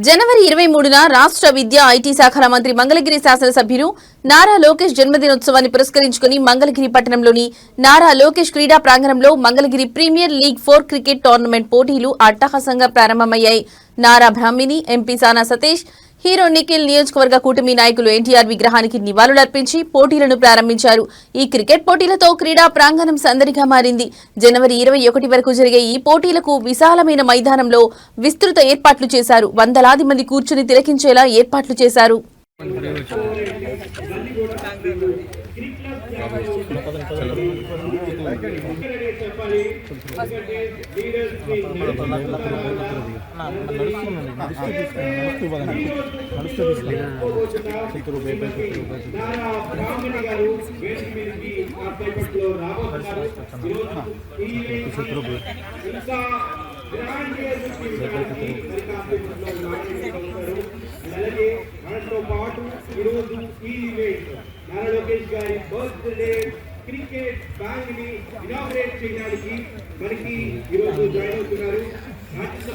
జనవరి 23న రాష్ట్ర విద్యా ఐటీ శాఖల మంత్రి మంగళగిరి శాసనసభ్యులు నారా లోకేష్ జన్మదినోత్సవాన్ని పురస్కరించుకుని మంగళగిరి పట్టణంలోని నారా లోకేష్ క్రీడా ప్రాంగణంలో Mangalagiri premier league 4 cricket tournament పోటీలు అట్టహాసంగా ప్రారంభమయ్యాయి. నారా బ్రాహ్మిణి, ఎంపీ సానా సతీష్, హీరో నిఖిల్, నియోజకవర్గ కూటమి నాయకులు ఎన్టీఆర్ విగ్రహానికి నివాళులర్పించి పోటీలను ప్రారంభించారు. ఈ క్రికెట్ పోటీలతో క్రీడా ప్రాంగణం సందడిగా మారింది. జనవరి 21 వరకు జరిగే ఈ పోటీలకు విశాలమైన మైదానంలో విస్తృత ఏర్పాట్లు చేశారు. వందలాది మంది కూర్చుని తిలకించేలా ఏర్పాట్లు చేశారు. అలాగే మనతో పాటు ఈరోజు ఈ ఈవెంట్ నారా లోకేష్ గారి బర్త్డే క్రికెట్ బ్యాంక్ ని ఇనాగ్రేట్ చేయడానికి మనకి ఈరోజు జాయిన్ అవుతున్నారు.